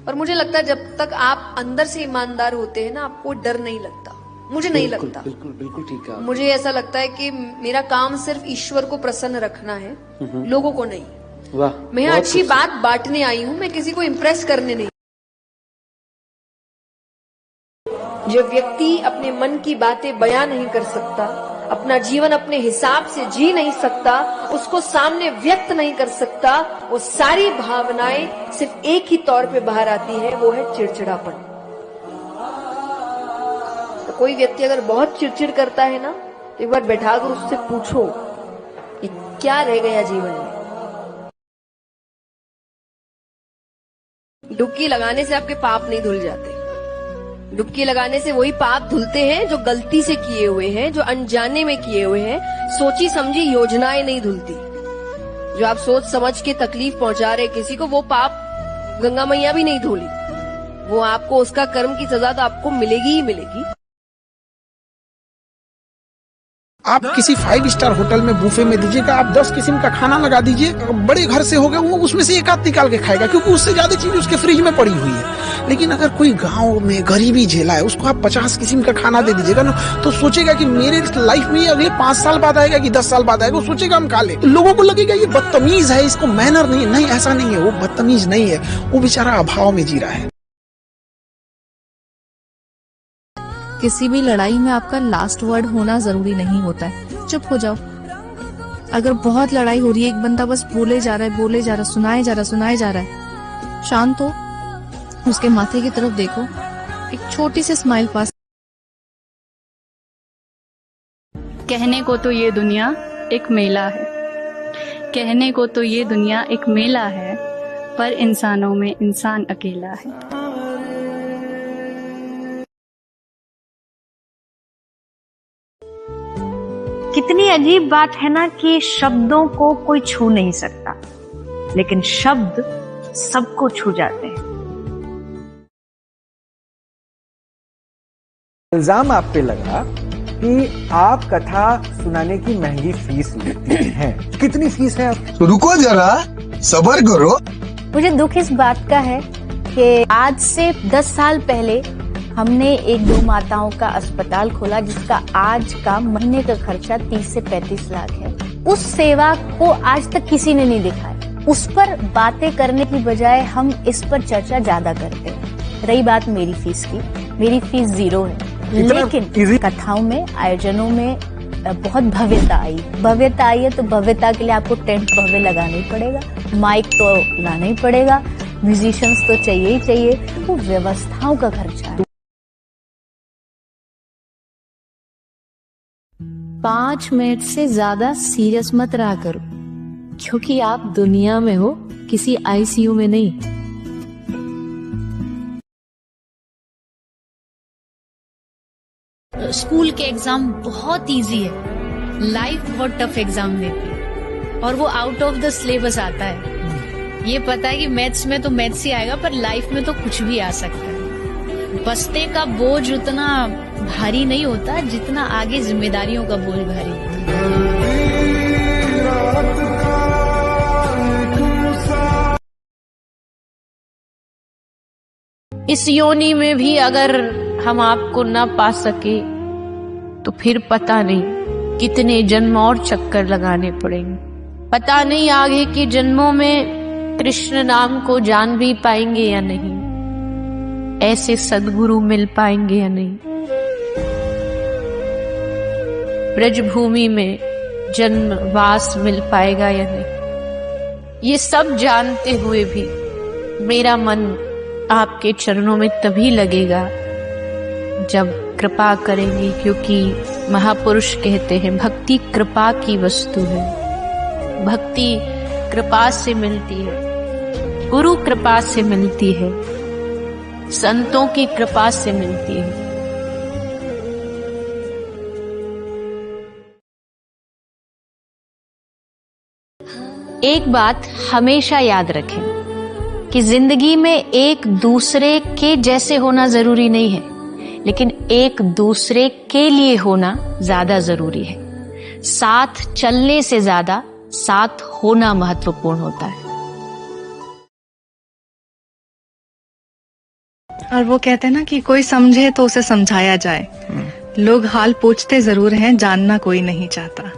और मुझे लगता है जब तक आप अंदर से ईमानदार होते हैं ना, आपको डर नहीं लगता। मुझे नहीं लगता। बिल्कुल बिल्कुल ठीक है। मुझे ऐसा लगता है कि मेरा काम सिर्फ ईश्वर को प्रसन्न रखना है, लोगों को नहीं। वाह, मैं अच्छी बात बांटने आई हूँ, मैं किसी को इम्प्रेस करने नहीं। जो व्यक्ति अपने मन की बातें बयां नहीं कर सकता, अपना जीवन अपने हिसाब से जी नहीं सकता, उसको सामने व्यक्त नहीं कर सकता, वो सारी भावनाएं सिर्फ एक ही तौर पे बाहर आती है, वो है चिड़चिड़ापन। तो कोई व्यक्ति अगर बहुत चिड़चिड़ करता है ना, तो एक बार बैठाकर उससे पूछो कि क्या रह गया जीवन में। डुबकी लगाने से आपके पाप नहीं धुल जाते। डुबकी लगाने से वही पाप धुलते हैं जो गलती से किए हुए हैं, जो अनजाने में किए हुए हैं। सोची समझी योजनाएं नहीं धुलती। जो आप सोच समझ के तकलीफ पहुंचा रहे किसी को, वो पाप गंगा मैया भी नहीं धोली। वो आपको उसका कर्म की सजा तो आपको मिलेगी ही मिलेगी। आप किसी 5 स्टार होटल में बुफे में दीजिएगा, आप 10 किस्म का खाना लगा दीजिए, बड़े घर से हो गए, वो उसमें से एक आध निकाल के खाएगा, क्योंकि उससे ज्यादा चीज उसके फ्रिज में पड़ी हुई है। लेकिन अगर कोई गांव में गरीबी झेला है, उसको आप 50 किस्म का खाना दे दीजिएगा ना, तो सोचेगा कि मेरे लाइफ में अगले 5 साल बाद आएगा कि 10 साल बाद आएगा, वो सोचेगा हम खा ले। लोगों को लगेगा ये बदतमीज है, इसको मैनर नहीं है। नहीं, ऐसा नहीं है, वो बदतमीज नहीं है, वो बेचारा अभाव में जी रहा है। किसी भी लड़ाई में आपका लास्ट वर्ड होना जरूरी नहीं होता है। चुप हो जाओ। अगर बहुत लड़ाई हो रही है, एक बंदा बस बोले जा रहा है, सुनाए जा रहा है, शांत हो, उसके माथे की तरफ देखो, एक छोटी सी स्माइल पास। कहने को तो ये दुनिया एक मेला है, कहने को तो ये दुनिया एक मेला है, पर इंसानों में इंसान अकेला है। कितनी अजीब बात है ना कि शब्दों को कोई छू नहीं सकता, लेकिन शब्द सबको छू जाते हैं। इल्जाम आप पे लगा कि आप कथा सुनाने की महंगी फीस लेती हैं। कितनी फीस है आप? तो रुको जरा, सब्र करो। मुझे दुख इस बात का है कि आज से 10 साल पहले हमने 1-2 माताओं का अस्पताल खोला, जिसका आज का महीने का खर्चा 30 से 35 लाख है। उस सेवा को आज तक किसी ने नहीं देखा है। उस पर बातें करने की बजाय हम इस पर चर्चा ज्यादा करते हैं। रही बात मेरी फीस की, मेरी फीस 0 है, लेकिन कथाओं में, आयोजनों में बहुत भव्यता आई है। तो भव्यता के लिए आपको टेंट भव्य लगाना ही पड़ेगा, माइक तो लाना ही पड़ेगा, म्यूजिशियंस तो चाहिए ही चाहिए, वो व्यवस्थाओं का खर्चा है। 5 मिनट से ज्यादा सीरियस मत रहा करो, क्योंकि आप दुनिया में हो, किसी आईसीयू में नहीं। स्कूल के एग्जाम बहुत इजी है, लाइफ बहुत टफ एग्जाम देती है, और वो आउट ऑफ द सिलेबस आता है। ये पता है कि मैथ्स में तो मैथ्स ही आएगा, पर लाइफ में तो कुछ भी आ सकता है। बस्ते का बोझ उतना भारी नहीं होता जितना आगे जिम्मेदारियों का बोझ भारी होता है। इस योनि में भी अगर हम आपको न पा सके, तो फिर पता नहीं कितने जन्म और चक्कर लगाने पड़ेंगे। पता नहीं आगे के जन्मों में कृष्ण नाम को जान भी पाएंगे या नहीं, ऐसे सद्गुरु मिल पाएंगे या नहीं, ब्रजभूमि में जन्मवास मिल पाएगा या नहीं। ये सब जानते हुए भी मेरा मन आपके चरणों में तभी लगेगा जब कृपा करेंगे, क्योंकि महापुरुष कहते हैं भक्ति कृपा की वस्तु है। भक्ति कृपा से मिलती है, गुरु कृपा से मिलती है, संतों की कृपा से मिलती है। एक बात हमेशा याद रखें कि जिंदगी में एक दूसरे के जैसे होना जरूरी नहीं है, लेकिन एक दूसरे के लिए होना ज्यादा जरूरी है। साथ चलने से ज्यादा साथ होना महत्वपूर्ण होता है। और वो कहते हैं ना कि कोई समझे तो उसे समझाया जाए। लोग हाल पूछते जरूर हैं, जानना कोई नहीं चाहता।